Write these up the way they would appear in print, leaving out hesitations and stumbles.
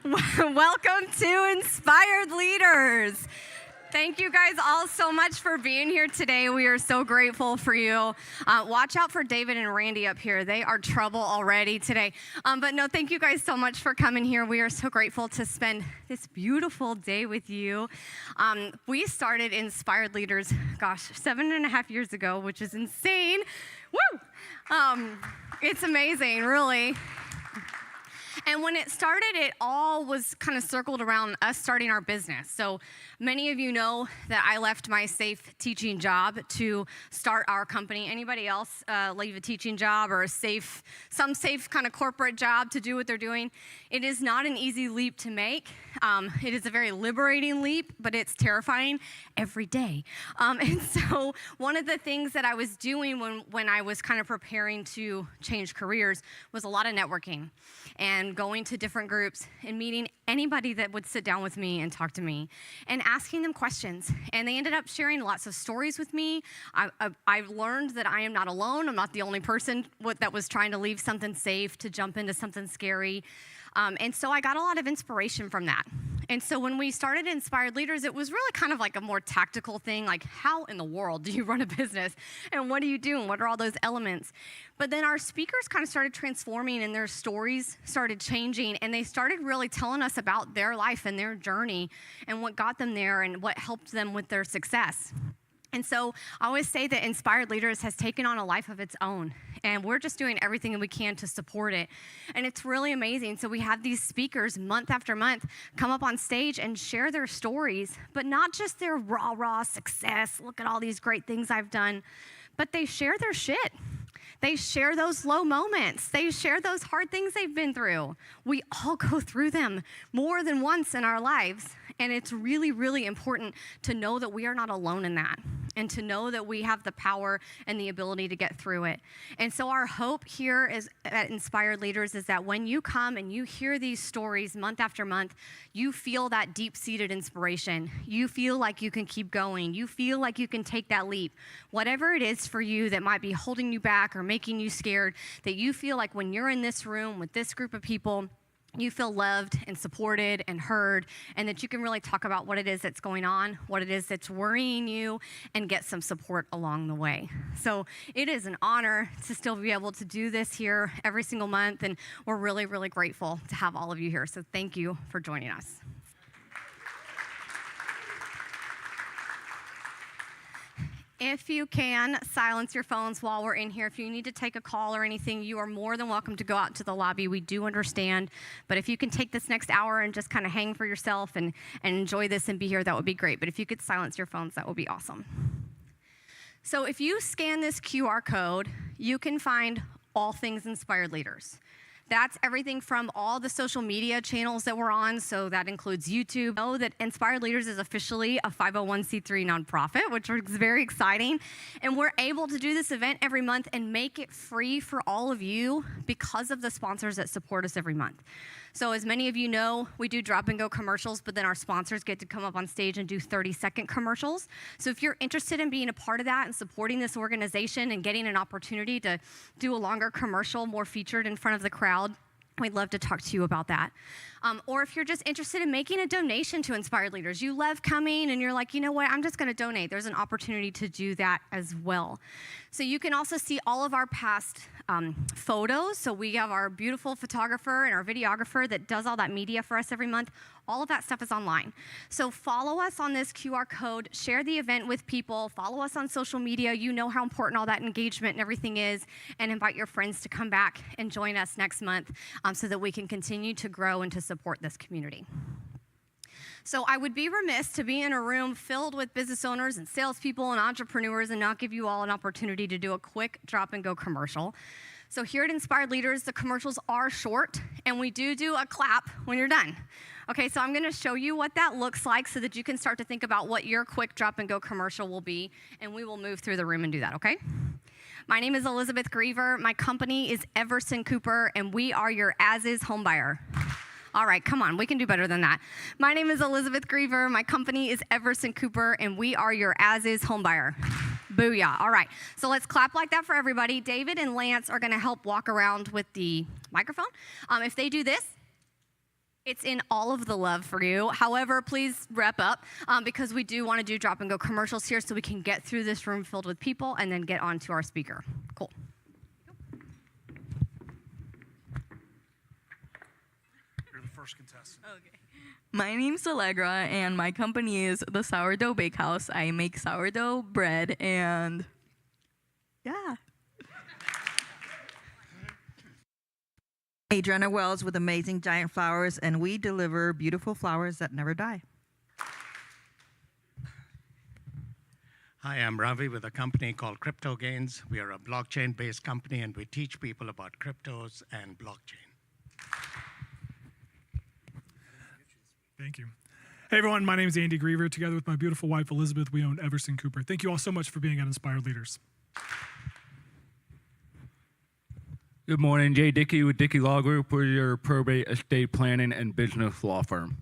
Welcome to Inspired Leaders. Thank you guys all so much for being here today. We are so grateful for you. Watch out for David and Randy up here. They are trouble already today. But no, thank you guys so much for coming here. We are so grateful to spend this beautiful day with you. We started Inspired Leaders, 7.5 years ago, which is insane. Woo! It's amazing, really. And when it started, it all was kind of circled around us starting our business. So many of you know that I left my safe teaching job to start our company. Anybody else leave a teaching job or some safe kind of corporate job to do what they're doing? It is not an easy leap to make. It is a very liberating leap, but it's terrifying every day. And so one of the things that I was doing when I was kind of preparing to change careers was a lot of networking and going to different groups and meeting anybody that would sit down with me and talk to me and asking them questions. And they ended up sharing lots of stories with me. I've learned that I am not alone. I'm not the only person that was trying to leave something safe to jump into something scary. And so I got a lot of inspiration from that. And so when we started Inspired Leaders, it was really kind of like a more tactical thing, like how in the world do you run a business? And what do you do? And what are all those elements? But then our speakers kind of started transforming and their stories started changing. And they started really telling us about their life and their journey and what got them there and what helped them with their success. And so I always say that Inspired Leaders has taken on a life of its own, and we're just doing everything that we can to support it. And it's really amazing. So we have these speakers month after month come up on stage and share their stories, but not just their raw success. Look at all these great things I've done, but they share their shit. They share those low moments. They share those hard things they've been through. We all go through them more than once in our lives. And it's really, really important to know that we are not alone in that and to know that we have the power and the ability to get through it. And so our hope here at Inspired Leaders is that when you come and you hear these stories month after month, you feel that deep-seated inspiration. You feel like you can keep going. You feel like you can take that leap. Whatever it is for you that might be holding you back or making you scared, that you feel like when you're in this room with this group of people, you feel loved and supported and heard, and that you can really talk about what it is that's going on, what it is that's worrying you, and get some support along the way. So it is an honor to still be able to do this here every single month, and we're really, really grateful to have all of you here. So thank you for joining us. If you can, silence your phones while we're in here. If you need to take a call or anything, you are more than welcome to go out to the lobby. We do understand. But if you can take this next hour and just kind of hang for yourself and enjoy this and be here, that would be great. But if you could silence your phones, that would be awesome. So if you scan this QR code, you can find all things Inspired Leaders. That's everything from all the social media channels that we're on, so that includes YouTube. Know that Inspired Leaders is officially a 501c3 nonprofit, which is very exciting. And we're able to do this event every month and make it free for all of you because of the sponsors that support us every month. So as many of you know, we do drop and go commercials, but then our sponsors get to come up on stage and do 30-second commercials. So if you're interested in being a part of that and supporting this organization and getting an opportunity to do a longer commercial, more featured in front of the crowd, we'd love to talk to you about that. Or if you're just interested in making a donation to Inspired Leaders, you love coming and you're like, you know what, I'm just going to donate. There's an opportunity to do that as well. So you can also see all of our past photos. So we have our beautiful photographer and our videographer that does all that media for us every month. All of that stuff is online. So follow us on this QR code, share the event with people, follow us on social media. You know how important all that engagement and everything is, and invite your friends to come back and join us next month so that we can continue to grow and to support this community. So I would be remiss to be in a room filled with business owners and salespeople and entrepreneurs and not give you all an opportunity to do a quick drop and go commercial. So here at Inspired Leaders, the commercials are short, and we do a clap when you're done. Okay, so I'm going to show you what that looks like so that you can start to think about what your quick drop and go commercial will be, and we will move through the room and do that, okay? My name is Elizabeth Griever. My company is Everson Cooper, and we are your as-is homebuyer. All right, come on, we can do better than that. My name is Elizabeth Griever. My company is Everson Cooper, and we are your as-is homebuyer. Booyah. All right, so let's clap like that for everybody. David and Lance are going to help walk around with the microphone. If they do this, It's in all of the love for you. However, please wrap up because we do want to do drop and go commercials here so we can get through this room filled with people and then get on to our speaker. Cool. You're the first contestant. Okay. My name's Allegra, and my company is the Sourdough Bakehouse. I make sourdough bread, and yeah. Adriana Wells with Amazing Giant Flowers, and we deliver beautiful flowers that never die. Hi, I'm Ravi with a company called Crypto Gains. We are a blockchain-based company, and we teach people about cryptos and blockchain. Thank you. Hey, everyone. My name is Andy Griever. Together with my beautiful wife, Elizabeth, we own Everson Cooper. Thank you all so much for being at Inspired Leaders. Good morning, Jay Dickey with Dickey Law Group. We're your probate, estate planning, and business law firm.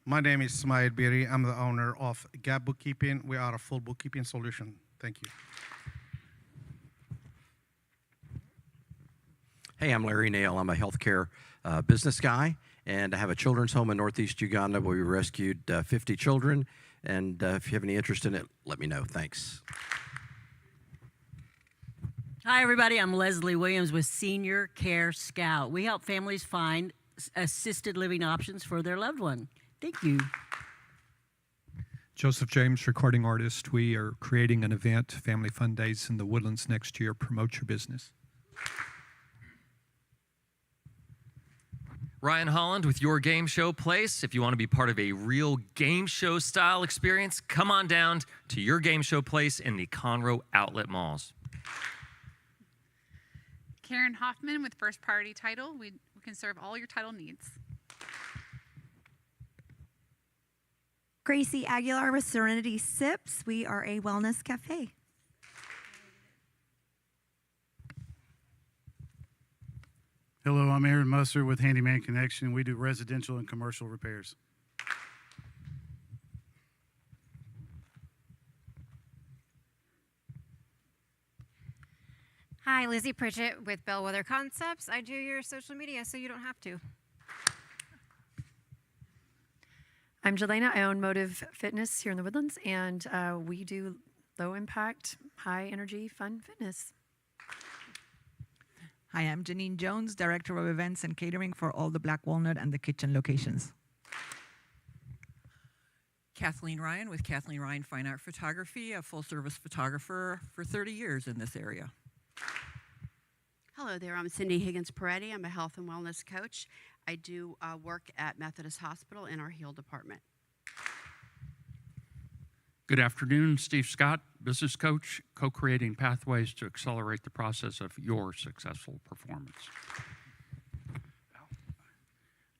My name is Smail Biri. I'm the owner of Gap Bookkeeping. We are a full bookkeeping solution. Thank you. Hey, I'm Larry Nail. I'm a healthcare business guy, and I have a children's home in Northeast Uganda where we rescued 50 children. And if you have any interest in it, let me know. Thanks. Hi, everybody. I'm Leslie Williams with Senior Care Scout. We help families find assisted living options for their loved one. Thank you. Joseph James, recording artist. We are creating an event, Family Fun Days in the Woodlands next year. Promote your business. Ryan Holland with Your Game Show Place. If you want to be part of a real game show style experience, come on down to Your Game Show Place in the Conroe Outlet Malls. Karen Hoffman with First Priority Title. We can serve all your title needs. Gracie Aguilar with Serenity Sips. We are a wellness cafe. Hello, I'm Aaron Musser with Handyman Connection. We do residential and commercial repairs. Hi, Lizzie Pritchett with Bellwether Concepts. I do your social media so you don't have to. I'm Jelena. I own Motive Fitness here in the Woodlands, and we do low impact, high energy, fun fitness. Hi, I'm Janine Jones, Director of Events and Catering for all the Black Walnut and the Kitchen locations. Kathleen Ryan with Kathleen Ryan Fine Art Photography, a full-service photographer for 30 years in this area. Hello there, I'm Cindy Higgins-Peretti. I'm a health and wellness coach. I do work at Methodist Hospital in our HEAL department. Good afternoon, Steve Scott, business coach, co-creating pathways to accelerate the process of your successful performance.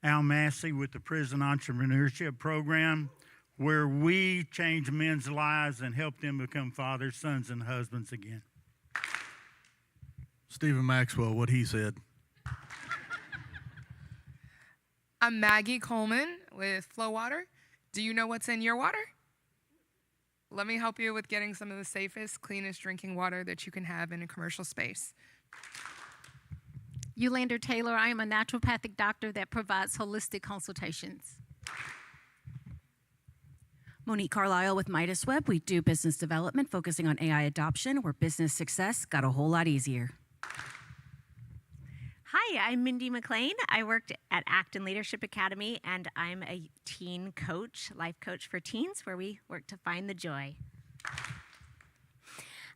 Al Massey with the Prison Entrepreneurship Program, where we change men's lives and help them become fathers, sons, and husbands again. Stephen Maxwell, what he said. I'm Maggie Coleman with Flow Water. Do you know what's in your water? Let me help you with getting some of the safest, cleanest drinking water that you can have in a commercial space. Yulander Taylor, I am a naturopathic doctor that provides holistic consultations. Monique Carlisle with Midas Web. We do business development, focusing on AI adoption, where business success got a whole lot easier. Hi, I'm Mindy McLean. I worked at Acton Leadership Academy, and I'm a teen coach, life coach for teens, where we work to find the joy.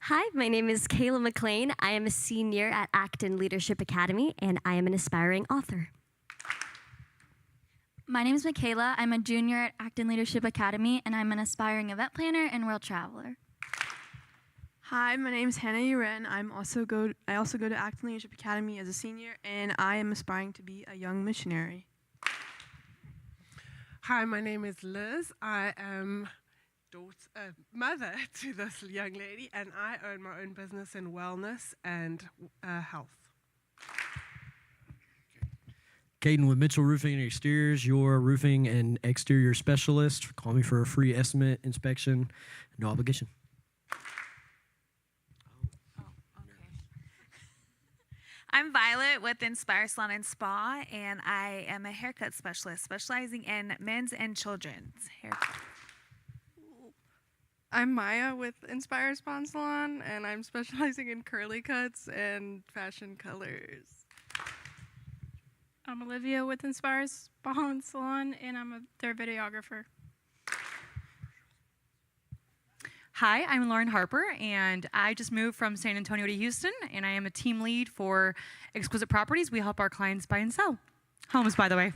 Hi, my name is Kayla McLean. I am a senior at Acton Leadership Academy, and I am an aspiring author. My name is Michaela. I'm a junior at Acton Leadership Academy, and I'm an aspiring event planner and world traveler. Hi, my name is Hannah Uren. I also go to Acton Leadership Academy as a senior, and I am aspiring to be a young missionary. Hi, my name is Liz. I am mother to this young lady, and I own my own business in wellness and health. Caden with Mitchell Roofing and Exteriors, your roofing and exterior specialist. Call me for a free estimate, inspection, no obligation. I'm Violet with with Inspire Salon and Spa, and I am a haircut specialist specializing in men's and children's haircuts. I'm Maya with Inspire Spa and Salon, and I'm specializing in curly cuts and fashion colors. I'm Olivia with Inspire Spa and Salon, and I'm their videographer. Hi, I'm Lauren Harper, and I just moved from San Antonio to Houston, and I am a team lead for Exquisite Properties. We help our clients buy and sell homes, by the way.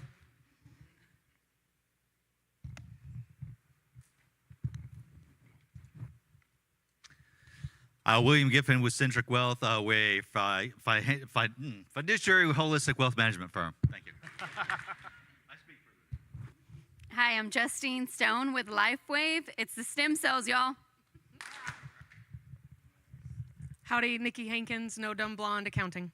William Giffen with Centric Wealth, we're a fiduciary holistic wealth management firm. Thank you. Hi, I'm Justine Stone with LifeWave. It's the stem cells, y'all. Howdy, Nikki Hankins, No Dumb Blonde Accounting.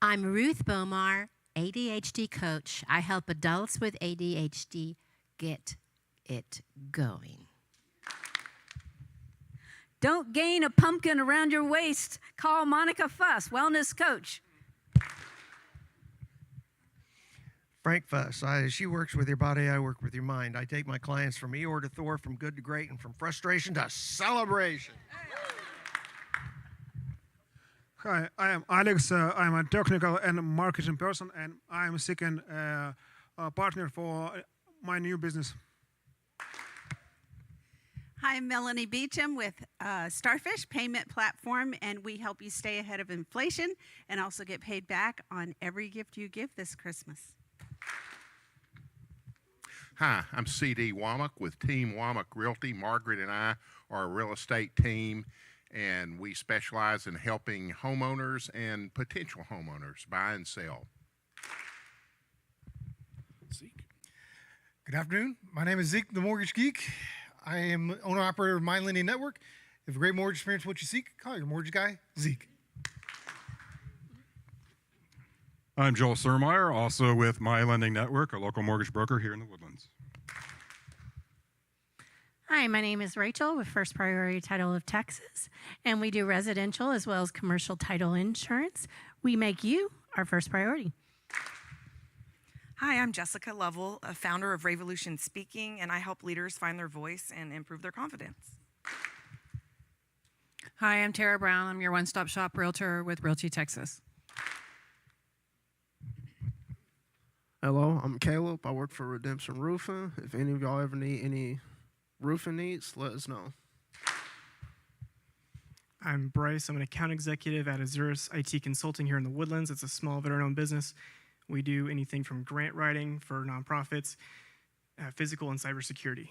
I'm Ruth Bomar, ADHD coach. I help adults with ADHD get it going. Don't gain a pumpkin around your waist. Call Monica Fuss, wellness coach. Frank Fuss. She works with your body, I work with your mind. I take my clients from Eeyore to Thor, from good to great, and from frustration to celebration. Hi, I am Alex. I'm a technical and marketing person, and I'm seeking a partner for my new business. Hi, I'm Melanie Beecham with Starfish Payment Platform, and we help you stay ahead of inflation and also get paid back on every gift you give this Christmas. Hi, I'm C.D. Womack with Team Womack Realty. Margaret and I are a real estate team, and we specialize in helping homeowners and potential homeowners buy and sell. Zeke. Good afternoon. My name is Zeke, the Mortgage Geek. I am owner-operator of My Lending Network. If you have a great mortgage experience, what you seek, call your mortgage guy, Zeke. I'm Joel Surmeyer, also with My Lending Network, a local mortgage broker here in the Woodlands. Hi, my name is Rachel with First Priority Title of Texas, and we do residential as well as commercial title insurance. We make you our first priority. Hi, I'm Jessica Lovell, a founder of Revolution Speaking, and I help leaders find their voice and improve their confidence. Hi, I'm Tara Brown. I'm your one-stop shop realtor with Realty Texas. Hello, I'm Caleb. I work for Redemption Roofing. If any of y'all ever need any roofing needs, let us know. I'm Bryce. I'm an account executive at Azurus IT Consulting here in the Woodlands. It's a small veteran-owned business. We do anything from grant writing for nonprofits, physical and cybersecurity.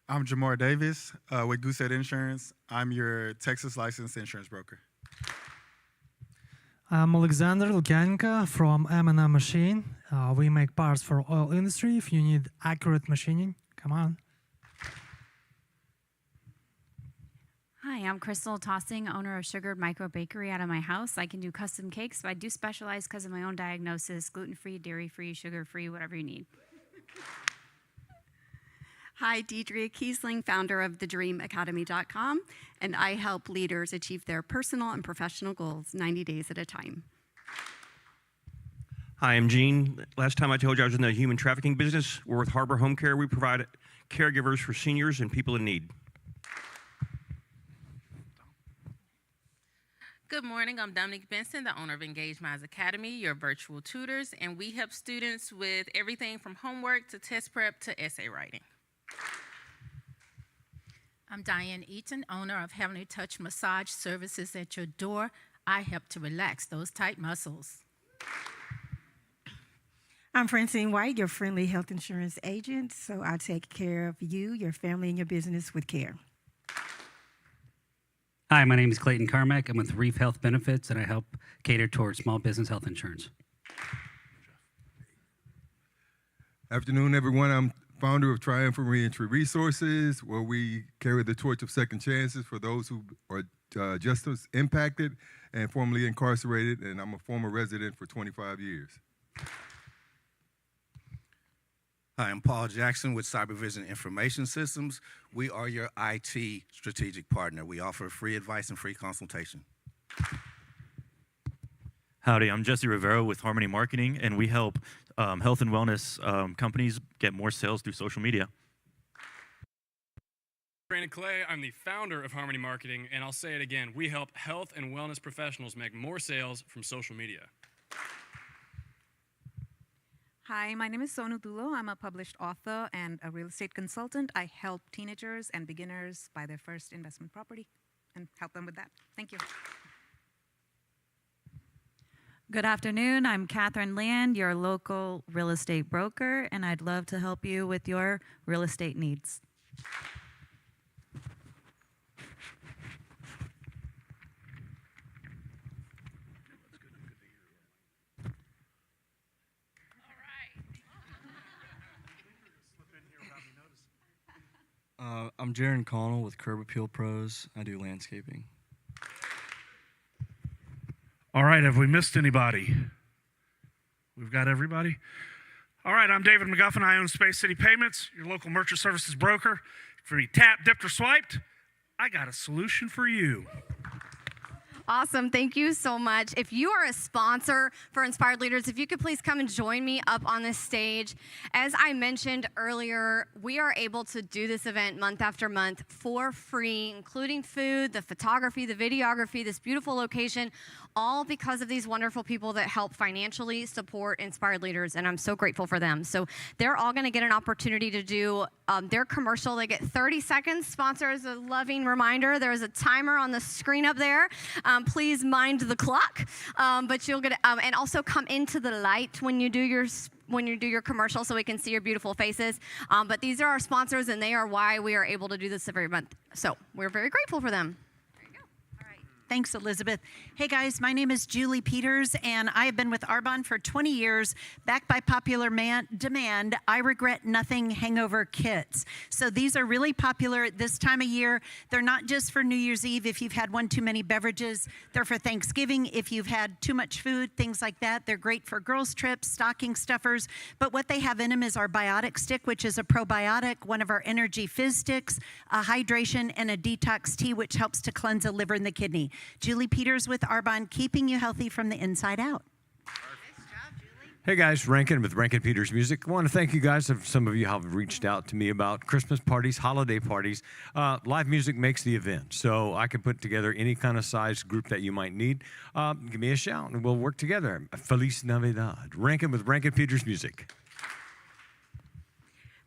I'm Jamar Davis with Goosehead Insurance. I'm your Texas licensed insurance broker. I'm Alexander Lukyanenko from M&M Machine. We make parts for oil industry. If you need accurate machining, come on. Hi, I'm Crystal Tossing, owner of Sugared Micro Bakery out of my house. I can do custom cakes, but I do specialize because of my own diagnosis, gluten-free, dairy-free, sugar-free, whatever you need. Hi, Deidre Kiesling, founder of thedreamacademy.com, and I help leaders achieve their personal and professional goals 90 days at a time. Hi, I'm Gene. Last time I told you I was in the human trafficking business. We're with Harbor Home Care. We provide caregivers for seniors and people in need. Good morning, I'm Dominique Benson, the owner of Engage Minds Academy, your virtual tutors, and we help students with everything from homework to test prep to essay writing. I'm Diane Eaton, owner of Heavenly Touch Massage Services at your door. I help to relax those tight muscles. I'm Francine White, your friendly health insurance agent, so I take care of you, your family, and your business with care. Hi, my name is Clayton Carmack. I'm with Reef Health Benefits, and I help cater towards small business health insurance. Afternoon, everyone. I'm founder of Triumphant Reentry Resources, where we carry the torch of second chances for those who are justice impacted and formerly incarcerated, and I'm a former resident for 25 years. Hi, I'm Paul Jackson with Cybervision Information Systems. We are your IT strategic partner. We offer free advice and free consultation. Howdy, I'm Jesse Rivera with Harmony Marketing, and we help health and wellness companies get more sales through social media. Brandon Clay, I'm the founder of Harmony Marketing, and I'll say it again, we help health and wellness professionals make more sales from social media. Hi, my name is Sonu Dulo. I'm a published author and a real estate consultant. I help teenagers and beginners buy their first investment property and help them with that. Thank you. Good afternoon. I'm Catherine Land, your local real estate broker, and I'd love to help you with your real estate needs. I'm Jaron Connell with Curb Appeal Pros. I do landscaping. All right, have we missed anybody? We've got everybody? All right, I'm David McGuffin. I own Space City Payments, your local merchant services broker. For me, tapped, dipped, or swiped, I got a solution for you. Awesome. Thank you so much. If you are a sponsor for Inspired Leaders, if you could please come and join me up on this stage. As I mentioned earlier, we are able to do this event month after month for free, including food, the photography, the videography, this beautiful location, all because of these wonderful people that help financially support Inspired Leaders, and I'm so grateful for them. So they're all going to get an opportunity to do their commercial. They get 30 seconds. Sponsor is a loving reminder. There is a timer on the screen up there. Please mind the clock, but you'll get and also come into the light when you do your commercial so we can see your beautiful faces. But these are our sponsors, and they are why we are able to do this every month. So we're very grateful for them. Thanks, Elizabeth. Hey guys, my name is Julie Peters, and I have been with Arbonne for 20 years. Backed by popular demand, I regret nothing hangover kits. So these are really popular at this time of year. They're not just for New Year's Eve if you've had one too many beverages. They're for Thanksgiving if you've had too much food, things like that. They're great for girls' trips, stocking stuffers. But what they have in them is our biotic stick, which is a probiotic, one of our energy fizz sticks, a hydration, and a detox tea, which helps to cleanse the liver and the kidney. Julie Peters with Arbonne, keeping you healthy from the inside out. Hey guys, Rankin with Rankin Peters Music. I want to thank you guys. Some of you have reached out to me about Christmas parties, holiday parties. Live music makes the event, so I can put together any kind of size group that you might need. Give me a shout and we'll work together. Feliz Navidad. Rankin with Rankin Peters Music.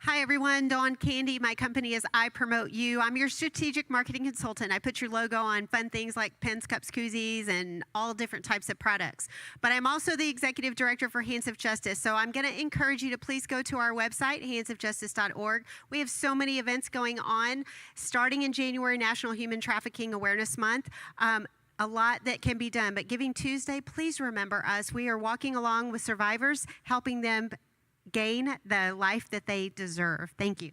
Hi, everyone. Dawn Candy. My company is I Promote You. I'm your strategic marketing consultant. I put your logo on fun things like pens, cups, koozies, and all different types of products. But I'm also the executive director for Hands of Justice. So I'm going to encourage you to please go to our website, handsofjustice.org. We have so many events going on. Starting in January, National Human Trafficking Awareness Month. A lot that can be done. But Giving Tuesday, please remember us. We are walking along with survivors, helping them gain the life that they deserve. Thank you.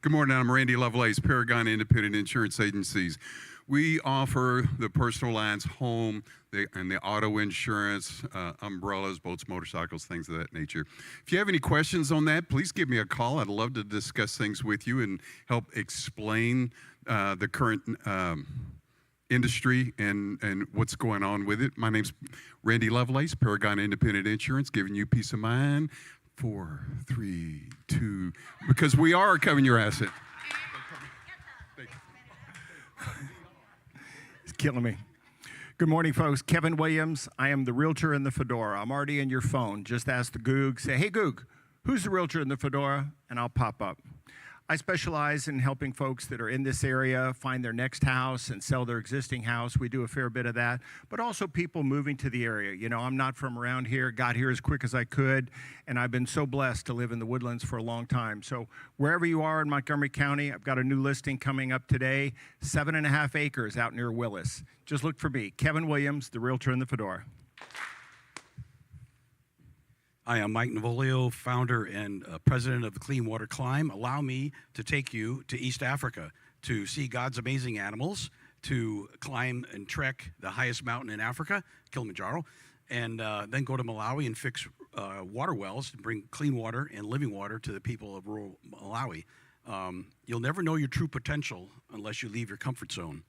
Good morning. I'm Randy Lovelace, Paragon Independent Insurance Agencies. We offer the personal lines, home, and the auto insurance, umbrellas, boats, motorcycles, things of that nature. If you have any questions on that, please give me a call. I'd love to discuss things with you and help explain the current industry and what's going on with it. My name's Randy Lovelace, Paragon Independent Insurance, giving you peace of mind. 4, 3, 2, because we are covering your asset. It's killing me. Good morning, folks. Kevin Williams. I am the realtor in the fedora. I'm already in your phone. Just ask the Goog. Say, hey, Goog, who's the realtor in the fedora? And I'll pop up. I specialize in helping folks that are in this area find their next house and sell their existing house. We do a fair bit of that, but also people moving to the area. You know, I'm not from around here, got here as quick as I could, and I've been so blessed to live in the Woodlands for a long time. So wherever you are in Montgomery County, I've got a new listing coming up today, 7.5 acres out near Willis. Just look for me, Kevin Williams, the realtor in the fedora. I am Mike Navolio, founder and president of the Clean Water Climb. Allow me to take you to East Africa to see God's amazing animals, to climb and trek the highest mountain in Africa, Kilimanjaro, and then go to Malawi and fix water wells and bring clean water and living water to the people of rural Malawi. You'll never know your true potential unless you leave your comfort zone.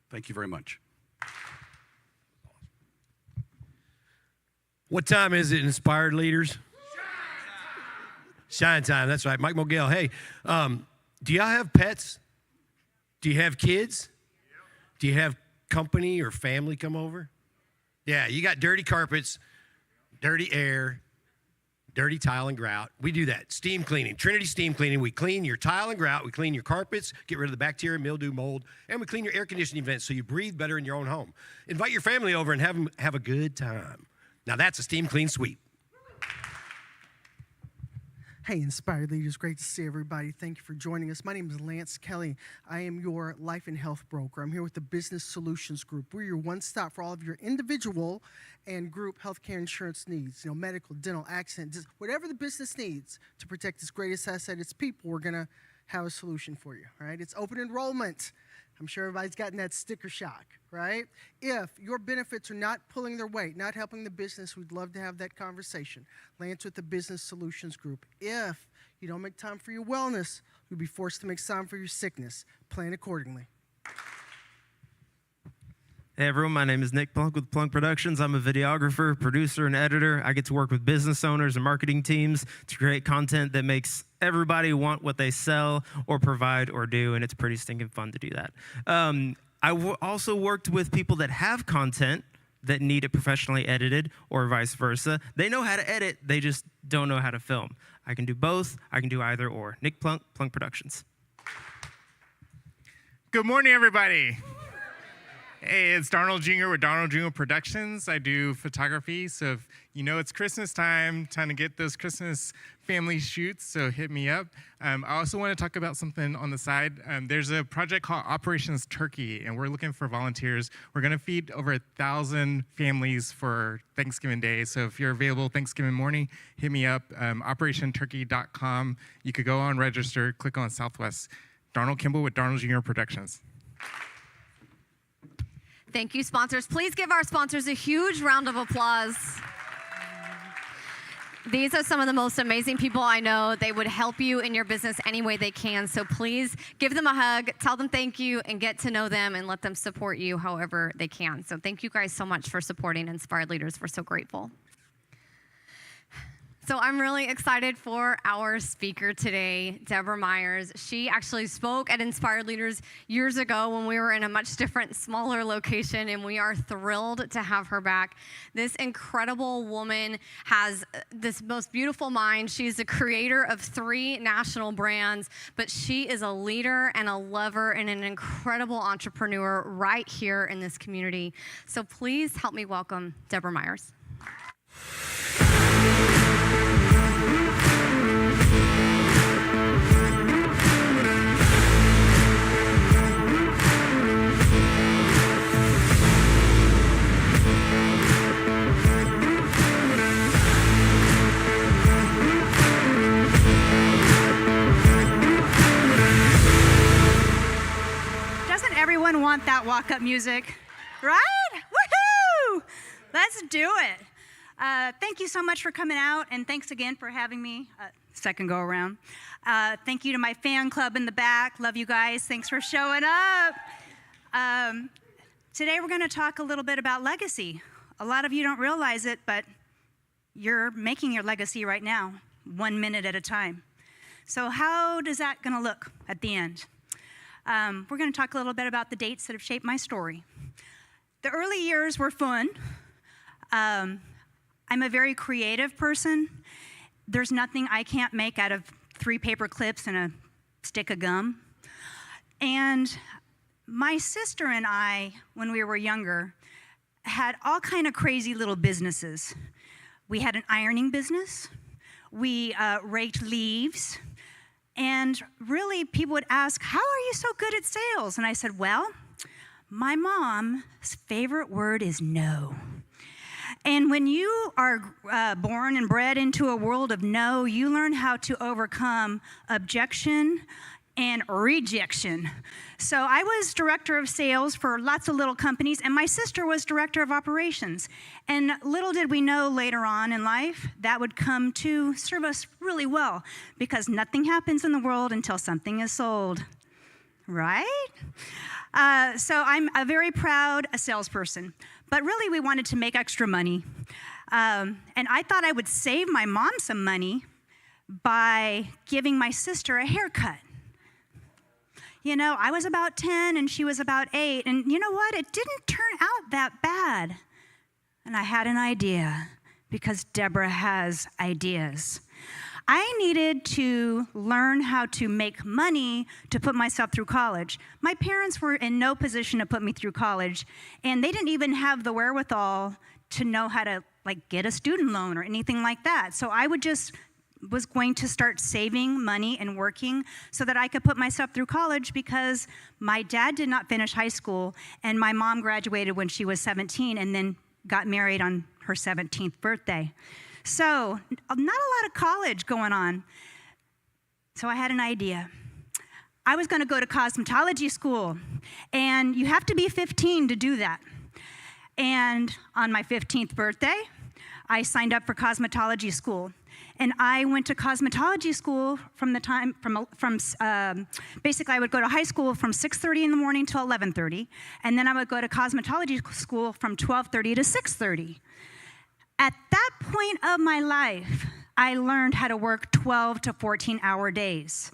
Thank you very much. What time is it, Inspired Leaders? Shine time, that's right. Mike Mogel. Hey, do y'all have pets? Do you have kids? Do you have company or family come over? Yeah, you got dirty carpets, dirty air, dirty tile and grout. We do that. Steam cleaning, Trinity Steam Cleaning. We clean your tile and grout. We clean your carpets, get rid of the bacteria, mildew, mold, and we clean your air conditioning vents so you breathe better in your own home. Invite your family over and have a good time. Now that's a steam clean suite. Hey, Inspired Leaders, great to see everybody. Thank you for joining us. My name is Lance Kelly. I am your life and health broker. I'm here with the Business Solutions Group. We're your one-stop for all of your individual and group healthcare insurance needs, medical, dental, accident, just whatever the business needs to protect its greatest asset, its people, we're going to have a solution for you, right? It's open enrollment. I'm sure everybody's gotten that sticker shock, right? If your benefits are not pulling their weight, not helping the business, we'd love to have that conversation. Lance with the Business Solutions Group. If you don't make time for your wellness, you'll be forced to make time for your sickness. Plan accordingly. Hey everyone, my name is Nick Plunk with Plunk Productions. I'm a videographer, producer, and editor. I get to work with business owners and marketing teams to create content that makes everybody want what they sell or provide or do, and it's pretty stinking fun to do that. I also worked with people that have content that need it professionally edited or vice versa. They know how to edit, they just don't know how to film. I can do both, I can do either or. Nick Plunk, Plunk Productions. Good morning, everybody. Hey, it's Darnold Jr. with Darnold Jr. Productions. I do photography, so if you know it's Christmas time, trying to get those Christmas family shoots, so hit me up. I also want to talk about something on the side. There's a project called Operations Turkey, and we're looking for volunteers. We're going to feed over 1,000 families for Thanksgiving Day, so if you're available Thanksgiving morning, hit me up, operationturkey.com. You could go on register, click on Southwest. Darnold Kimball with Darnold Jr. Productions. Thank you, sponsors. Please give our sponsors a huge round of applause. These are some of the most amazing people I know. They would help you in your business any way they can. So please give them a hug, tell them thank you, and get to know them and let them support you however they can. So thank you guys so much for supporting Inspired Leaders. We're so grateful. So I'm really excited for our speaker today, Debra Myrs. She actually spoke at Inspired Leaders years ago when we were in a much different, smaller location, and we are thrilled to have her back. This incredible woman has this most beautiful mind. She's the creator of 3 national brands, but she is a leader and a lover and an incredible entrepreneur right here in this community. So please help me welcome Debra Myrs. Doesn't everyone want that walk-up music? Right? Woohoo! Let's do it. Thank you so much for coming out, and thanks again for having me. Second go around. Thank you to my fan club in the back. Love you guys. Thanks for showing up. Today we're going to talk a little bit about legacy. A lot of you don't realize it, but you're making your legacy right now, 1 minute at a time. So how does that going to look at the end? We're going to talk a little bit about the dates that have shaped my story. The early years were fun. I'm a very creative person. There's nothing I can't make out of 3 paper clips and a stick of gum. And my sister and I, when we were younger, had all kind of crazy little businesses. We had an ironing business. We raked leaves. And really, people would ask, how are you so good at sales? And I said, well, my mom's favorite word is no. And when you are born and bred into a world of no, you learn how to overcome objection and rejection. So I was director of sales for lots of little companies, and my sister was director of operations. And little did we know later on in life that would come to serve us really well, because nothing happens in the world until something is sold, right? So I'm a very proud salesperson, but really we wanted to make extra money. And I thought I would save my mom some money by giving my sister a haircut. You know, I was about 10 and she was about 8, and you know what? It didn't turn out that bad. And I had an idea, because Debra has ideas. I needed to learn how to make money to put myself through college. My parents were in no position to put me through college, and they didn't even have the wherewithal to know how to get a student loan or anything like that. So I was going to start saving money and working so that I could put myself through college, because my dad did not finish high school and my mom graduated when she was 17 and then got married on her 17th birthday. So not a lot of college going on. So I had an idea. I was going to go to cosmetology school, and you have to be 15 to do that. And on my 15th birthday, I signed up for cosmetology school. And I went to cosmetology school basically I would go to high school from 6:30 in the morning till 11:30, and then I would go to cosmetology school from 12:30 to 6:30. At that point of my life, I learned how to work 12 to 14-hour days.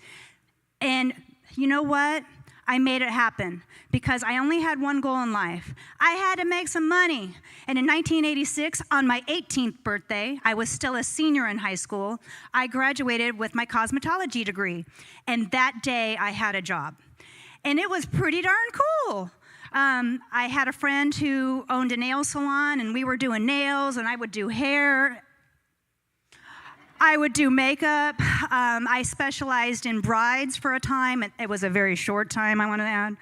And you know what? I made it happen, because I only had one goal in life. I had to make some money. And in 1986, on my 18th birthday, I was still a senior in high school, I graduated with my cosmetology degree. And that day, I had a job. And it was pretty darn cool. I had a friend who owned a nail salon, and we were doing nails, and I would do hair. I would do makeup. I specialized in brides for a time. It was a very short time, I want to add.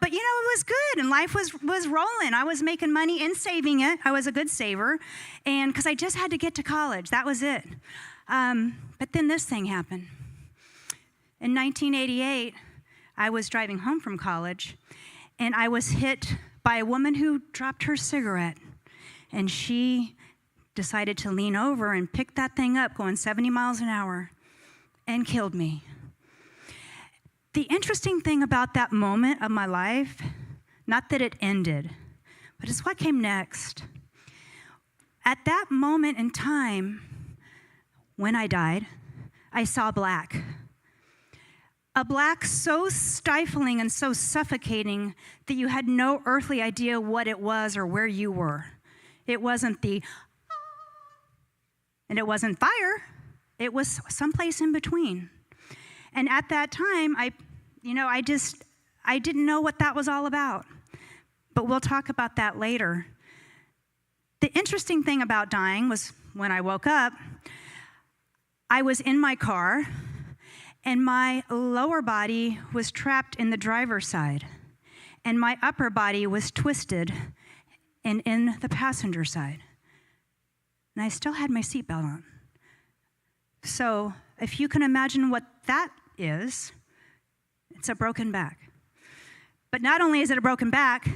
But you know, it was good, and life was rolling. I was making money and saving it. I was a good saver, and because I just had to get to college, that was it. But then this thing happened. In 1988, I was driving home from college, and I was hit by a woman who dropped her cigarette, and she decided to lean over and pick that thing up going 70 miles an hour and killed me. The interesting thing about that moment of my life, not that it ended, but it's what came next. At that moment in time, when I died, I saw black. A black so stifling and so suffocating that you had no earthly idea what it was or where you were. It wasn't and it wasn't fire. It was someplace in between. And at that time, I didn't know what that was all about. But we'll talk about that later. The interesting thing about dying was when I woke up, I was in my car, and my lower body was trapped in the driver's side, and my upper body was twisted and in the passenger side. And I still had my seatbelt on. So if you can imagine what that is, it's a broken back. But not only is it a broken back,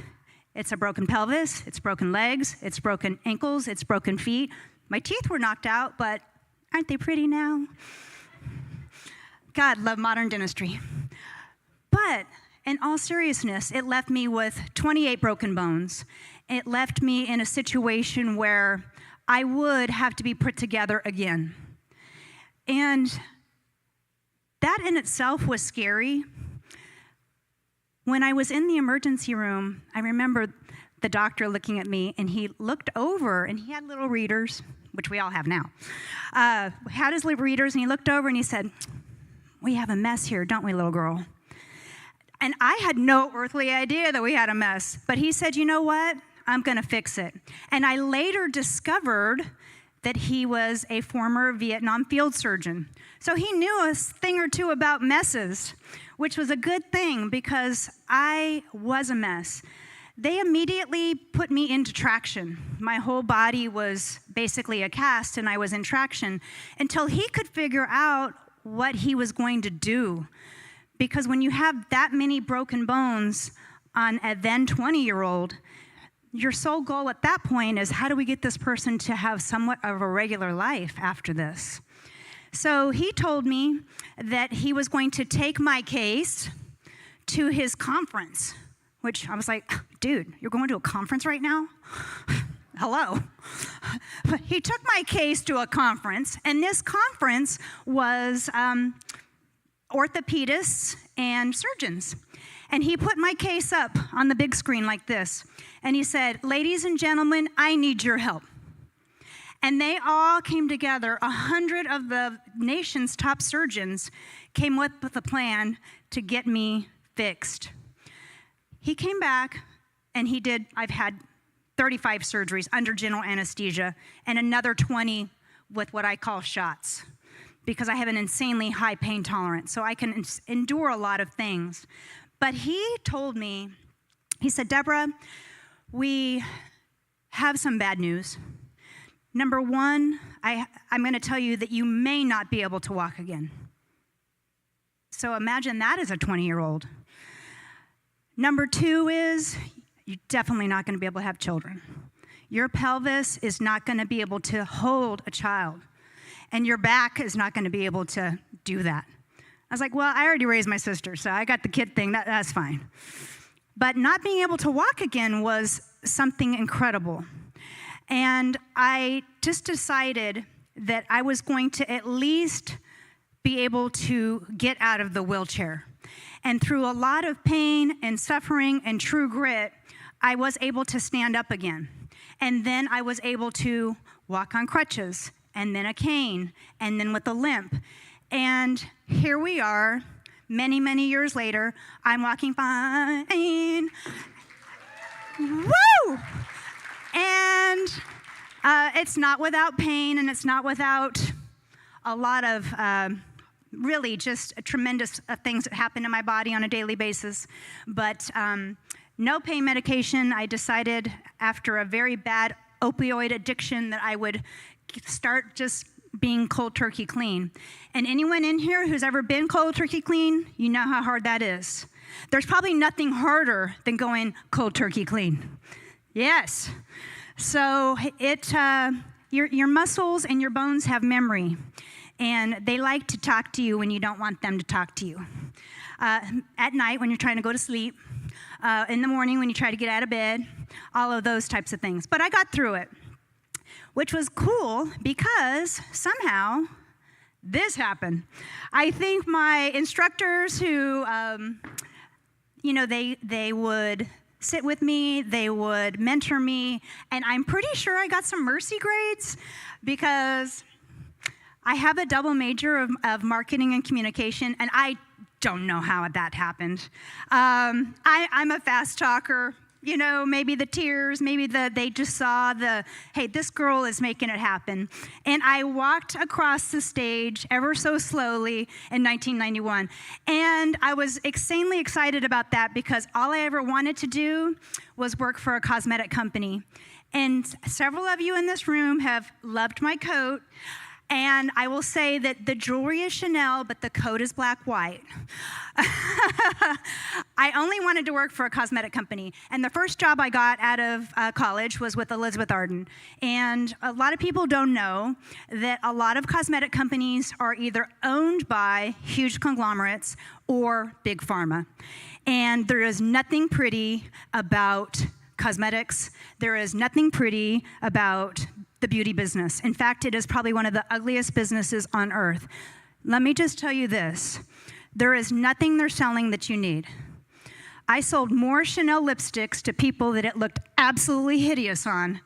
it's a broken pelvis, it's broken legs, it's broken ankles, it's broken feet. My teeth were knocked out, but aren't they pretty now? God, love modern dentistry. But in all seriousness, it left me with 28 broken bones. It left me in a situation where I would have to be put together again. And that in itself was scary. When I was in the emergency room, I remember the doctor looking at me, and he looked over, and he had little readers, which we all have now. Had his little readers, and he looked over and he said, "We have a mess here, don't we, little girl?" And I had no earthly idea that we had a mess. But he said, "You know what? I'm going to fix it." And I later discovered that he was a former Vietnam field surgeon. So he knew a thing or two about messes, which was a good thing because I was a mess. They immediately put me into traction. My whole body was basically a cast, and I was in traction until he could figure out what he was going to do. Because when you have that many broken bones on a then 20-year-old, your sole goal at that point is, how do we get this person to have somewhat of a regular life after this? So he told me that he was going to take my case to his conference, which I was like, dude, you're going to a conference right now? Hello. He took my case to a conference, and this conference was orthopedists and surgeons. And he put my case up on the big screen like this. And he said, ladies and gentlemen, I need your help. And they all came together. 100 of the nation's top surgeons came up with a plan to get me fixed. He came back and he did, I've had 35 surgeries under general anesthesia and another 20 with what I call shots, because I have an insanely high pain tolerance, so I can endure a lot of things. But he told me, he said, Debra, we have some bad news. Number one, I'm going to tell you that you may not be able to walk again. So imagine that as a 20-year-old. Number two is, you're definitely not going to be able to have children. Your pelvis is not going to be able to hold a child, and your back is not going to be able to do that. I was like, well, I already raised my sister, so I got the kid thing, that's fine. But not being able to walk again was something incredible. And I just decided that I was going to at least be able to get out of the wheelchair. And through a lot of pain and suffering and true grit, I was able to stand up again. And then I was able to walk on crutches, and then a cane, and then with a limp. And here we are, many, many years later, I'm walking fine. Woo! And it's not without pain, and it's not without a lot of really just tremendous things that happen in my body on a daily basis. But no pain medication. I decided after a very bad opioid addiction that I would start just being cold turkey clean. And anyone in here who's ever been cold turkey clean, you know how hard that is. There's probably nothing harder than going cold turkey clean. Yes. So your muscles and your bones have memory, and they like to talk to you when you don't want them to talk to you. At night when you're trying to go to sleep, in the morning when you try to get out of bed, all of those types of things. But I got through it, which was cool because somehow this happened. I think my instructors who, they would sit with me, they would mentor me, and I'm pretty sure I got some mercy grades because I have a double major of marketing and communication, and I don't know how that happened. I'm a fast talker. You know, maybe the tears, maybe they just saw hey, this girl is making it happen. And I walked across the stage ever so slowly in 1991. And I was insanely excited about that because all I ever wanted to do was work for a cosmetic company. And several of you in this room have loved my coat. And I will say that the jewelry is Chanel, but the coat is black-white. I only wanted to work for a cosmetic company. And the first job I got out of college was with Elizabeth Arden. And a lot of people don't know that a lot of cosmetic companies are either owned by huge conglomerates or big pharma. And there is nothing pretty about cosmetics. There is nothing pretty about the beauty business. In fact, it is probably one of the ugliest businesses on earth. Let me just tell you this. There is nothing they're selling that you need. I sold more Chanel lipsticks to people that it looked absolutely hideous on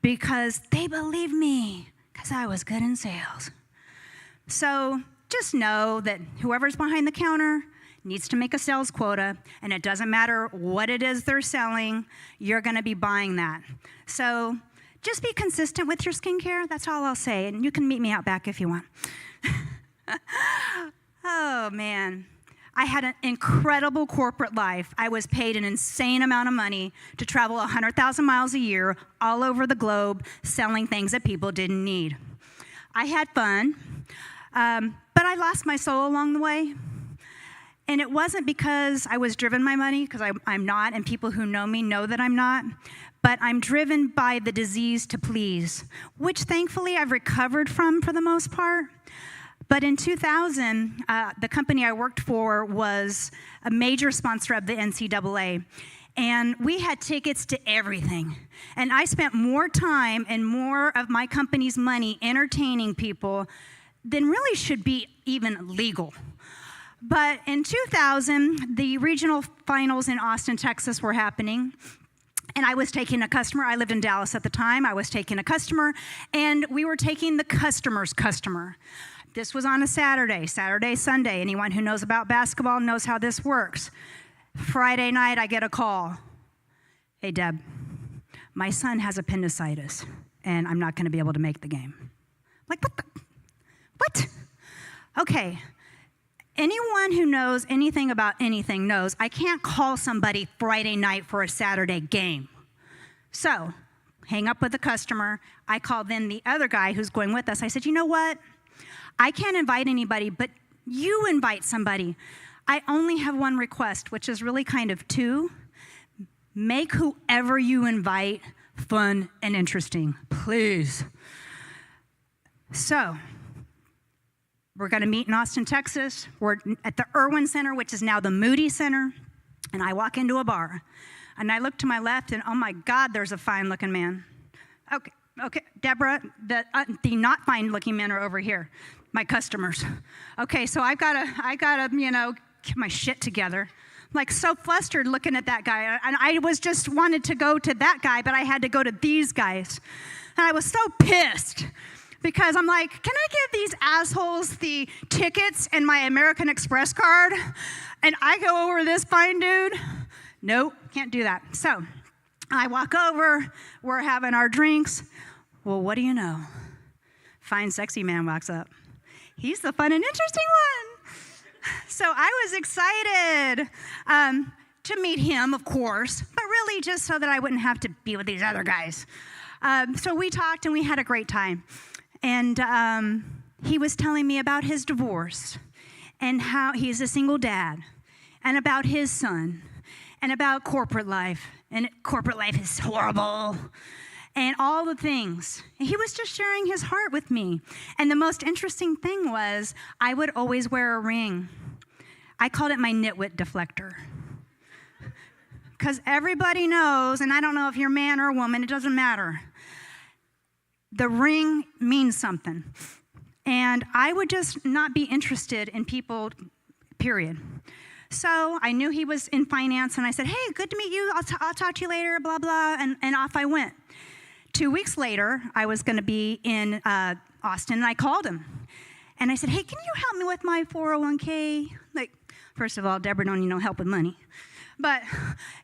because they believed me because I was good in sales. So just know that whoever's behind the counter needs to make a sales quota, and it doesn't matter what it is they're selling, you're gonna be buying that. So just be consistent with your skincare. That's all I'll say. And you can meet me out back if you want. Oh, man. I had an incredible corporate life. I was paid an insane amount of money to travel 100,000 miles a year all over the globe selling things that people didn't need. I had fun. But I lost my soul along the way. And it wasn't because I was driven by money, because I'm not, and people who know me know that I'm not. But I'm driven by the disease to please, which thankfully I've recovered from for the most part. But in 2000, the company I worked for was a major sponsor of the NCAA. And we had tickets to everything. And I spent more time and more of my company's money entertaining people than really should be even legal. But in 2000, the regional finals in Austin, Texas were happening. And I was taking a customer. I lived in Dallas at the time. I was taking a customer, and we were taking the customer's customer. This was on a Saturday, Sunday. Anyone who knows about basketball knows how this works. Friday night, I get a call. Hey, Deb, my son has appendicitis, and I'm not going to be able to make the game. Like, what? Okay. Anyone who knows anything about anything knows I can't call somebody Friday night for a Saturday game. So, hang up with the customer. I called then the other guy who's going with us. I said, you know what? I can't invite anybody, but you invite somebody. I only have one request, which is really kind of two. Make whoever you invite fun and interesting, please. So, we're going to meet in Austin, Texas. We're at the Irwin Center, which is now the Moody Center. And I walk into a bar. And I look to my left, and oh my God, there's a fine-looking man. Okay, Deborah, the not fine-looking men are over here, my customers. Okay, so I gotta, get my shit together. I'm like so flustered looking at that guy. And I was just wanted to go to that guy, but I had to go to these guys. And I was so pissed. Because I'm like, can I give these assholes the tickets and my American Express card? And I go over this fine dude? Nope, can't do that. So I walk over, we're having our drinks. Well, what do you know? Fine, sexy man walks up. He's the fun and interesting one. So I was excited to meet him, of course, but really just so that I wouldn't have to be with these other guys. So we talked and we had a great time. And he was telling me about his divorce and how he's a single dad and about his son and about corporate life. And corporate life is horrible and all the things. And he was just sharing his heart with me. And the most interesting thing was I would always wear a ring. I called it my nitwit deflector. Because everybody knows, and I don't know if you're a man or a woman, it doesn't matter. The ring means something. And I would just not be interested in people, period. So I knew he was in finance, and I said, hey, good to meet you. I'll talk to you later, blah, blah, and off I went. 2 weeks later, I was going to be in Austin, and I called him. And I said, hey, can you help me with my 401k? Like, first of all, Deborah don't need no help with money. But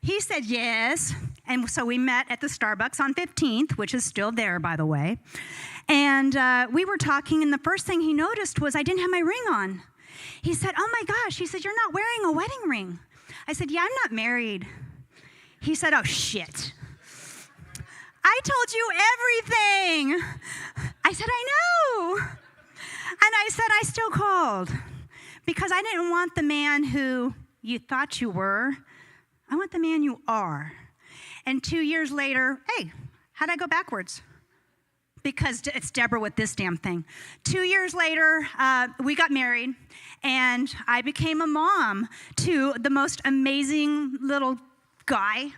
he said yes, and so we met at the Starbucks on 15th, which is still there, by the way. And we were talking, and the first thing he noticed was I didn't have my ring on. He said, oh my gosh, he said, you're not wearing a wedding ring. I said, yeah, I'm not married. He said, oh shit. I told you everything. I said, I know. And I said, I still called because I didn't want the man who you thought you were. I want the man you are. And 2 years later, hey, how'd I go backwards? Because it's Deborah with this damn thing. 2 years later, we got married, and I became a mom to the most amazing little guy,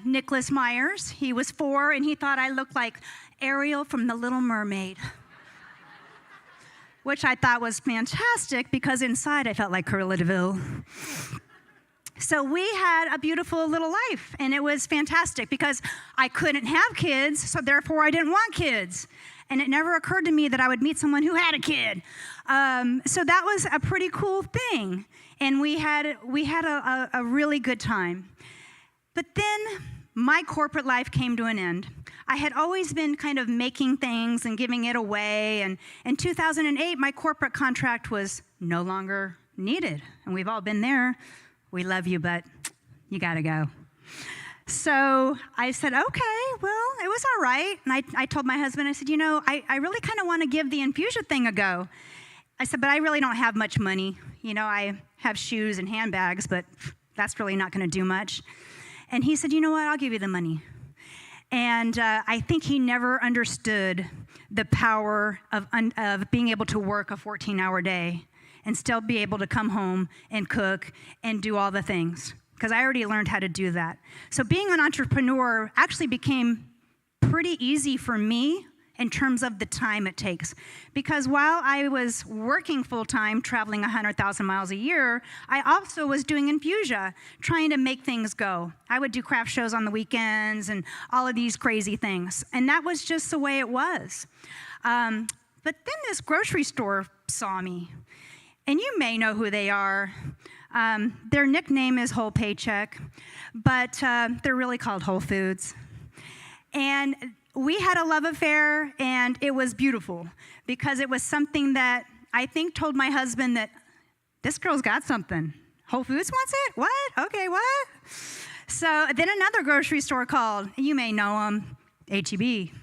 Nicholas Myrs. He was 4, and he thought I looked like Ariel from The Little Mermaid, which I thought was fantastic because inside I felt like Cruella de Vil. So we had a beautiful little life, and it was fantastic because I couldn't have kids, so therefore I didn't want kids. And it never occurred to me that I would meet someone who had a kid. So that was a pretty cool thing, and we had a really good time. But then my corporate life came to an end. I had always been kind of making things and giving it away, and in 2008, my corporate contract was no longer needed, and we've all been there. We love you, but you gotta go. So I said, okay, well, it was all right. And I told my husband, I said, you know, I really kind of want to give the infusion thing a go. I said, but I really don't have much money. You know, I have shoes and handbags, but that's really not going to do much. And he said, you know what, I'll give you the money. And I think he never understood the power of being able to work a 14-hour day and still be able to come home and cook and do all the things, because I already learned how to do that. So being an entrepreneur actually became pretty easy for me in terms of the time it takes. Because while I was working full-time, traveling 100,000 miles a year, I also was doing Infusia, trying to make things go. I would do craft shows on the weekends and all of these crazy things. And that was just the way it was. But then this grocery store saw me. And you may know who they are. Their nickname is Whole Paycheck, but they're really called Whole Foods. And we had a love affair, and it was beautiful because it was something that I think told my husband that this girl's got something. Whole Foods wants it? What? Okay, what? So then another grocery store called. You may know them, H-E-B.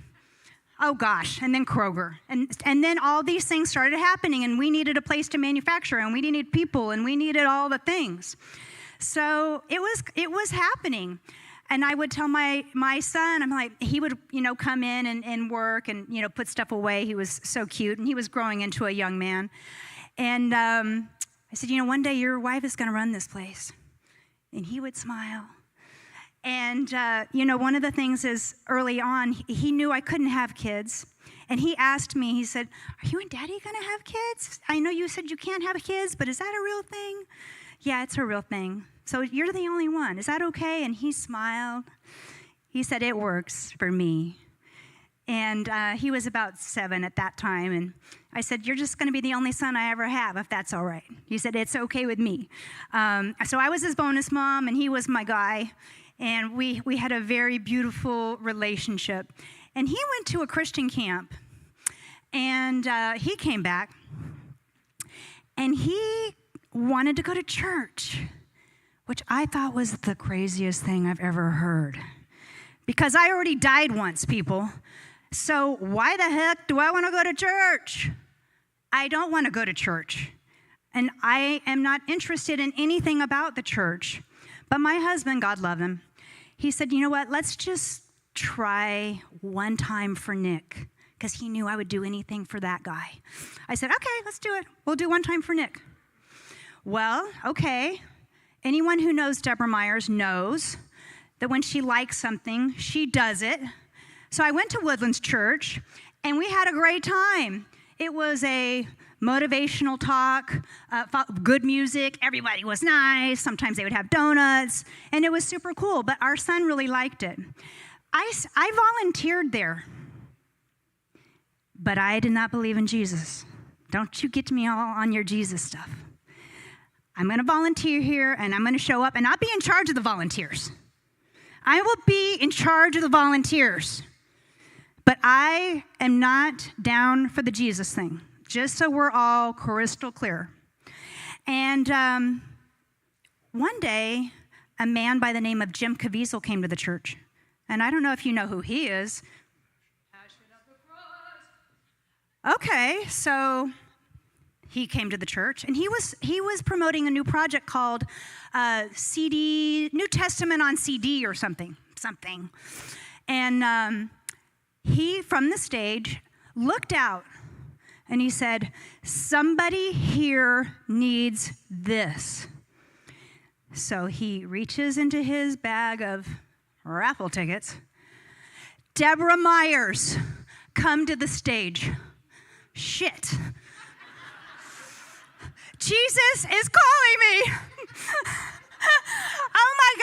Oh gosh, and then Kroger. And then all these things started happening, and we needed a place to manufacture, and we needed people, and we needed all the things. So it was happening. And I would tell my son, I'm like, he would, come in and work and, put stuff away. He was so cute, and he was growing into a young man. And I said, one day your wife is going to run this place. And he would smile. And, one of the things is early on, he knew I couldn't have kids. And he asked me, he said, are you and Daddy going to have kids? I know you said you can't have kids, but is that a real thing? Yeah, it's a real thing. So you're the only one. Is that okay? And he smiled. He said, it works for me. And he was about 7 at that time. And I said, you're just going to be the only son I ever have, if that's all right. He said, it's okay with me. So I was his bonus mom, and he was my guy. And we had a very beautiful relationship. And he went to a Christian camp. And he came back. And he wanted to go to church, which I thought was the craziest thing I've ever heard. Because I already died once, people. So why the heck do I want to go to church? I don't want to go to church. And I am not interested in anything about the church. But my husband, God love him, he said, you know what, let's just try one time for Nick. Because he knew I would do anything for that guy. I said, okay, let's do it. We'll do one time for Nick. Well, okay. Anyone who knows Debra Myrs knows that when she likes something, she does it. So I went to Woodlands Church, and we had a great time. It was a motivational talk, good music. Everybody was nice. Sometimes they would have donuts, and it was super cool. But our son really liked it. I volunteered there, but I did not believe in Jesus. Don't you get me all on your Jesus stuff. I'm going to volunteer here, and I'm going to show up, and I'll be in charge of the volunteers. I will be in charge of the volunteers. But I am not down for the Jesus thing, just so we're all crystal clear. And one day, a man by the name of Jim Caviezel came to the church. And I don't know if you know who he is. Okay, so he came to the church, and he was promoting a new project called New Testament on CD or something. And he, from the stage, looked out, and he said, somebody here needs this. So he reaches into his bag of raffle tickets. Debra Myrs, come to the stage. Shit. Jesus is calling me. Oh my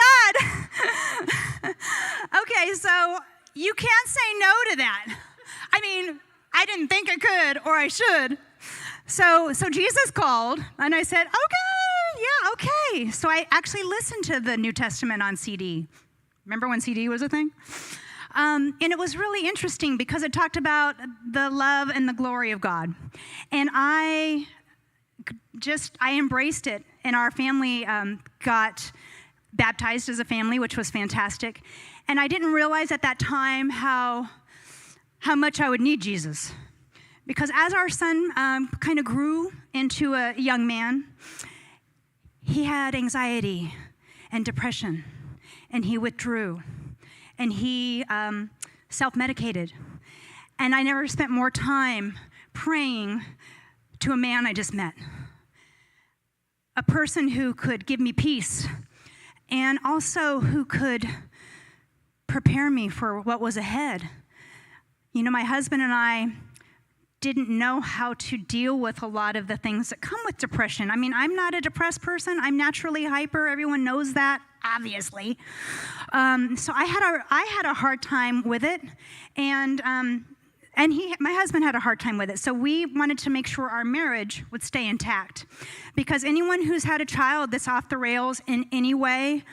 God. Okay, so you can't say no to that. I mean, I didn't think I could, or I should. So Jesus called, and I said, okay, yeah, okay. So I actually listened to the New Testament on CD. Remember when CD was a thing? And it was really interesting because it talked about the love and the glory of God. And I embraced it, and our family got baptized as a family, which was fantastic. And I didn't realize at that time how much I would need Jesus, Because as our son kind of grew into a young man, he had anxiety and depression, and he withdrew, and he self-medicated. And I never spent more time praying to a man I just met, a person who could give me peace and also who could prepare me for what was ahead. You know, my husband and I didn't know how to deal with a lot of the things that come with depression. I mean, I'm not a depressed person. I'm naturally hyper. Everyone knows that, obviously. So I had a hard time with it, and my husband had a hard time with it. So we wanted to make sure our marriage would stay intact, because anyone who's had a child that's off the rails in any way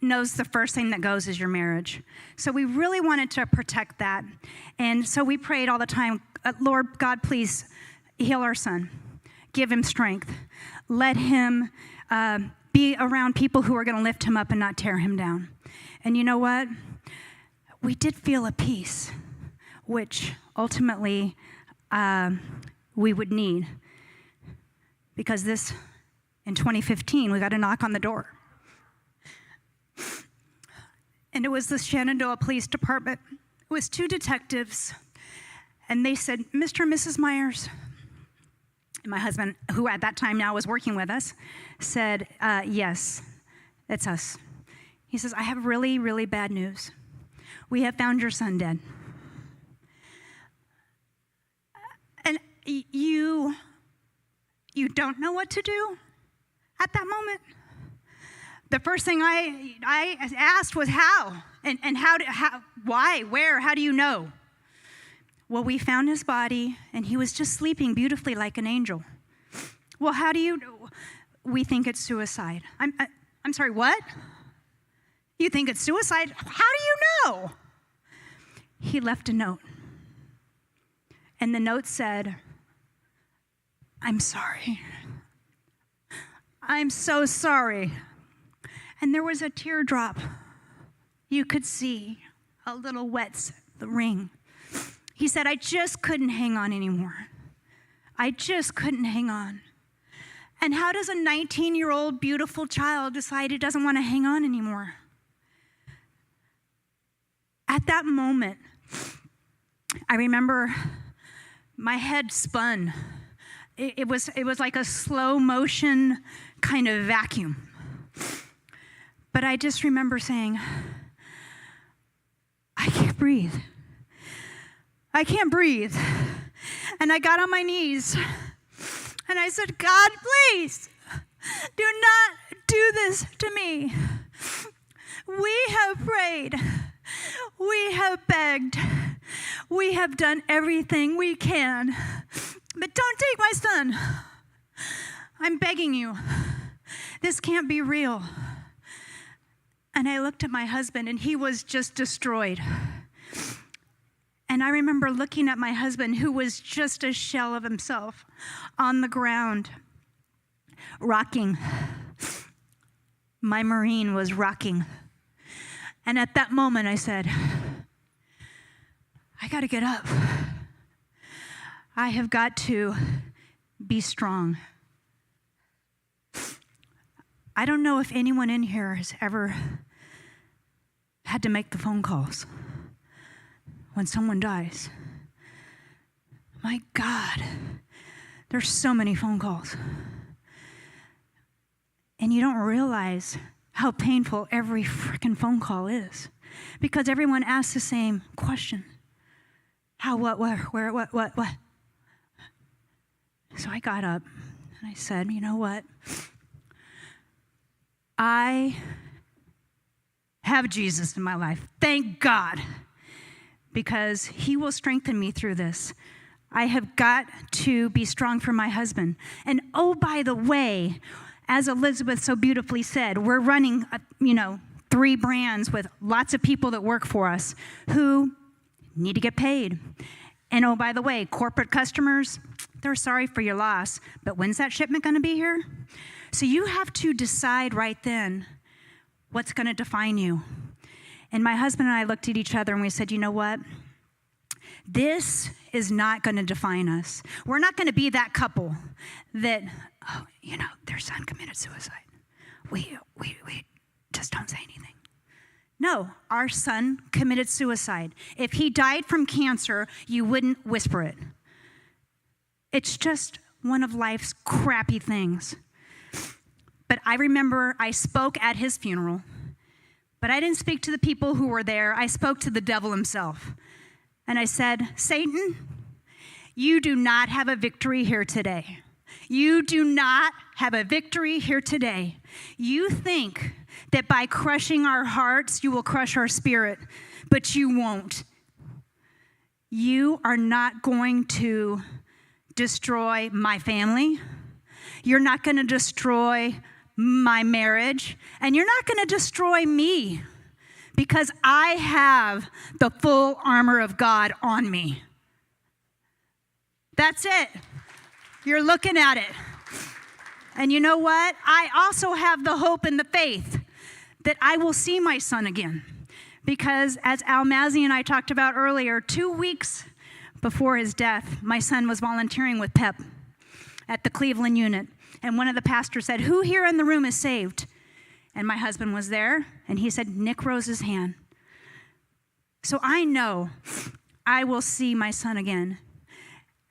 knows the first thing that goes is your marriage. So we really wanted to protect that. And so we prayed all the time, Lord God, please heal our son. Give him strength. Let him be around people who are going to lift him up and not tear him down. And you know what? We did feel a peace, which ultimately we would need. Because in 2015, we got a knock on the door. And it was the Shenandoah Police Department. It was 2 detectives. And they said, Mr. and Mrs. Myrs. And my husband, who at that time now was working with us, said, yes, it's us. He says, I have really, really bad news. We have found your son dead. And you don't know what to do at that moment? The first thing I asked was how, and why, where, how do you know? Well, we found his body, and he was just sleeping beautifully like an angel. Well, how do you? We think it's suicide. I'm sorry, what? You think it's suicide? How do you know? He left a note, and the note said, I'm sorry. I'm so sorry. And there was a teardrop. You could see a little wet the ring. He said, I just couldn't hang on anymore. I just couldn't hang on. And how does a 19-year-old beautiful child decide he doesn't want to hang on anymore? At that moment, I remember my head spun. It was like a slow motion kind of vacuum. But I just remember saying, I can't breathe. I can't breathe. And I got on my knees and I said, God, please do not do this to me. We have prayed. We have begged. We have done everything we can. But don't take my son. I'm begging you. This can't be real. And I looked at my husband, and he was just destroyed. And I remember looking at my husband, who was just a shell of himself, on the ground, rocking. My Marine was rocking. And at that moment, I said, I got to get up. I have got to be strong. I don't know if anyone in here has ever had to make the phone calls when someone dies. My God, there's so many phone calls. And you don't realize how painful every freaking phone call is, because everyone asks the same question. How, what, where, what? So I got up and I said, you know what? I have Jesus in my life. Thank God, because he will strengthen me through this. I have got to be strong for my husband. And oh, by the way, as Elizabeth so beautifully said, we're running, 3 brands with lots of people that work for us who need to get paid. And oh, by the way, corporate customers, they're sorry for your loss, but when's that shipment going to be here? So you have to decide right then what's going to define you. And my husband and I looked at each other and we said, you know what? This is not going to define us. We're not going to be that couple that, oh, you know, their son committed suicide. We just don't say anything. No, our son committed suicide. If he died from cancer, you wouldn't whisper it. It's just one of life's crappy things. But I remember I spoke at his funeral, but I didn't speak to the people who were there. I spoke to the devil himself. And I said, Satan, you do not have a victory here today. You do not have a victory here today. You think that by crushing our hearts, you will crush our spirit, but you won't. You are not going to destroy my family. You're not going to destroy my marriage, and you're not going to destroy me because I have the full armor of God on me. That's it. You're looking at it. And you know what? I also have the hope and the faith that I will see my son again. Because as Al Mazzi and I talked about earlier, 2 weeks before his death, my son was volunteering with PEP at the Cleveland unit. And one of the pastors said, who here in the room is saved? And my husband was there, and he said, Nick Rose's hand. So I know I will see my son again.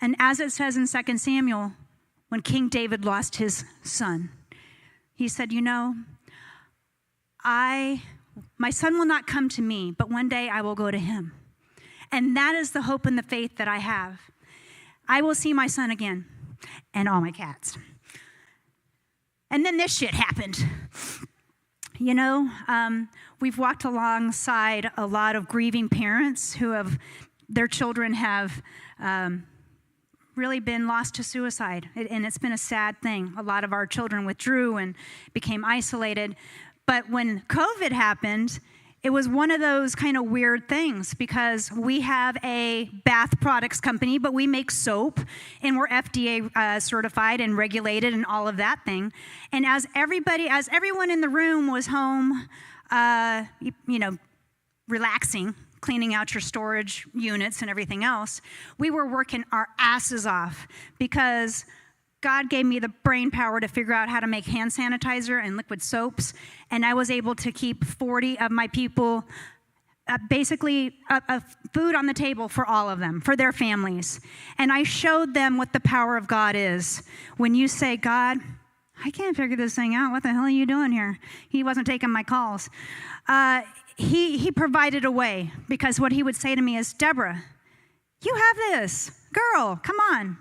And as it says in 2 Samuel, when King David lost his son, he said, you know, my son will not come to me, but one day I will go to him. And that is the hope and the faith that I have. I will see my son again and all my cats. And then this shit happened. You know, we've walked alongside a lot of grieving parents who have, their children have really been lost to suicide. And it's been a sad thing. A lot of our children withdrew and became isolated. But when COVID happened, it was one of those kind of weird things because we have a bath products company, but we make soap and we're FDA certified and regulated and all of that thing. And as everyone in the room was home, you know, relaxing, cleaning out your storage units and everything else, we were working our asses off because God gave me the brain power to figure out how to make hand sanitizer and liquid soaps, and I was able to keep 40 of my people, basically food on the table for all of them, for their families. And I showed them what the power of God is. When you say, God, I can't figure this thing out. What the hell are you doing here? He wasn't taking my calls. He provided a way, because what he would say to me is, Debra, you have this. Girl, come on.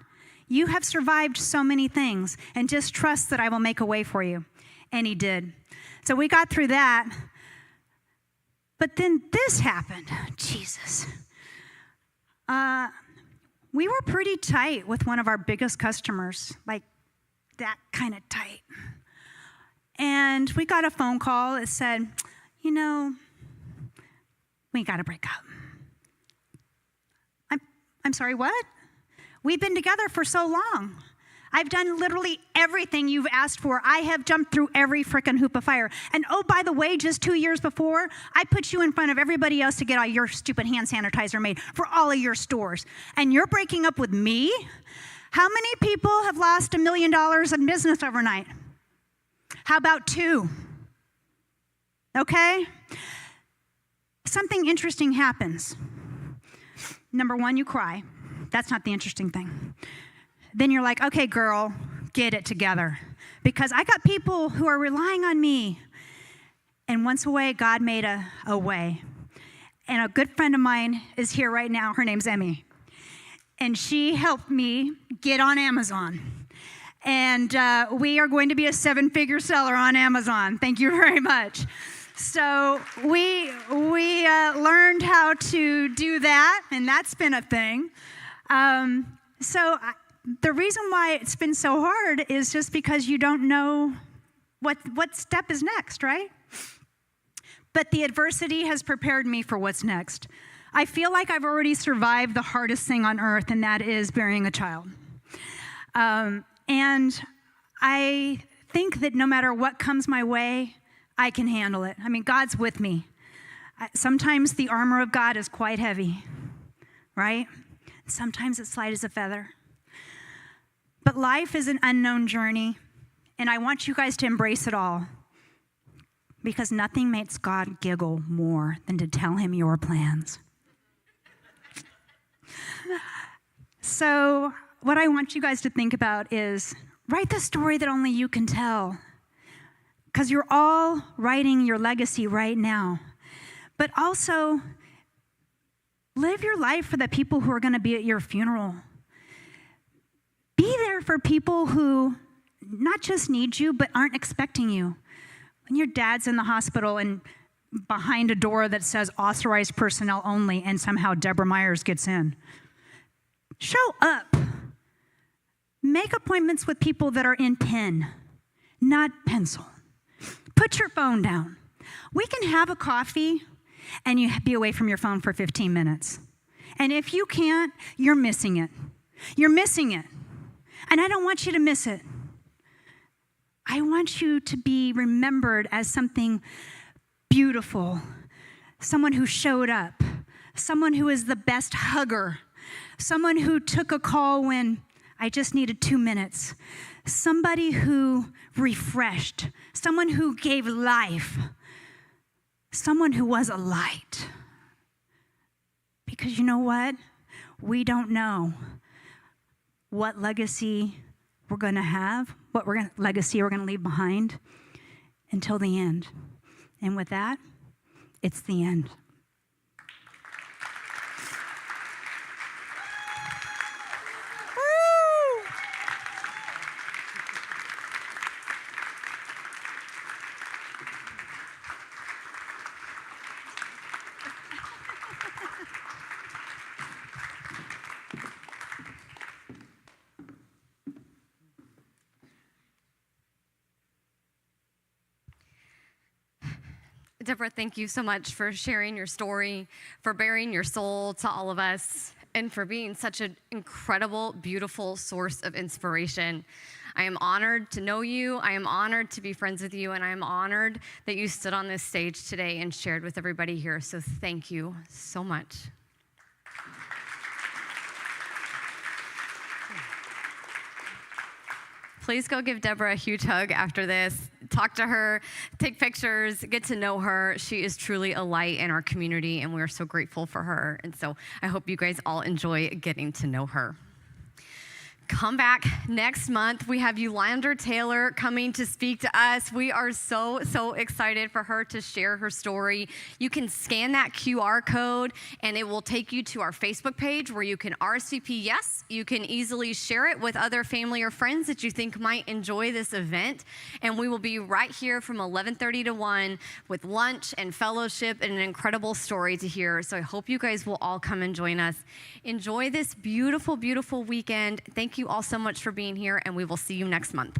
You have survived so many things, and just trust that I will make a way for you. And he did. So we got through that. But then this happened. Jesus. We were pretty tight with one of our biggest customers, like that kind of tight. And we got a phone call that said, you know, we got to break up. I'm sorry, what? We've been together for so long. I've done literally everything you've asked for. I have jumped through every frickin' hoop of fire. And oh, by the way, just 2 years before, I put you in front of everybody else to get all your stupid hand sanitizer made for all of your stores. And you're breaking up with me? How many people have lost $1 million in business overnight? How about 2? Okay? Something interesting happens. Number 1, you cry. That's not the interesting thing. Then you're like, okay, girl, get it together. Because I got people who are relying on me. And once away, God made a way. And a good friend of mine is here right now. Her name's Emmy. And she helped me get on Amazon. And we are going to be a 7-figure seller on Amazon. Thank you very much. So we learned how to do that, and that's been a thing. The reason why it's been so hard is just because you don't know what step is next, right? But the adversity has prepared me for what's next. I feel like I've already survived the hardest thing on earth, and that is bearing a child. And I think that no matter what comes my way, I can handle it. I mean, God's with me. Sometimes the armor of God is quite heavy. right? Sometimes it's light as a feather. But life is an unknown journey, and I want you guys to embrace it all, because nothing makes God giggle more than to tell him your plans. So what I want you guys to think about is write the story that only you can tell, because you're all writing your legacy right now. But also, live your life for the people who are going to be at your funeral. Be there for people who not just need you, but aren't expecting you. When your dad's in the hospital and behind a door that says authorized personnel only, and somehow Debra Myrs gets in, show up. Make appointments with people that are in pen, not pencil. Put your phone down. We can have a coffee and you be away from your phone for 15 minutes. And if you can't, you're missing it. You're missing it. And I don't want you to miss it. I want you to be remembered as something beautiful, someone who showed up, someone who is the best hugger, someone who took a call when I just needed 2 minutes, somebody who refreshed, someone who gave life, someone who was a light. Because you know what? We don't know what legacy we're going to have, legacy we're going to leave behind until the end. And with that, it's the end. Debra, thank you so much for sharing your story, for bearing your soul to all of us, and for being such an incredible, beautiful source of inspiration. I am honored to know you. I am honored to be friends with you, and I am honored that you stood on this stage today and shared with everybody here. So thank you so much. Please go give Debra a huge hug after this. Talk to her, take pictures, get to know her. She is truly a light in our community, and we are so grateful for her. And so I hope you guys all enjoy getting to know her. Come back next month. We have Yolanda Taylor coming to speak to us. We are so excited for her to share her story. You can scan that QR code and it will take you to our Facebook page where you can RSVP. Yes, you can easily share it with other family or friends that you think might enjoy this event. And we will be right here from 11:30 to 1 with lunch and fellowship and an incredible story to hear. So I hope you guys will all come and join us. Enjoy this beautiful, beautiful weekend. Thank you all so much for being here, and we will see you next month.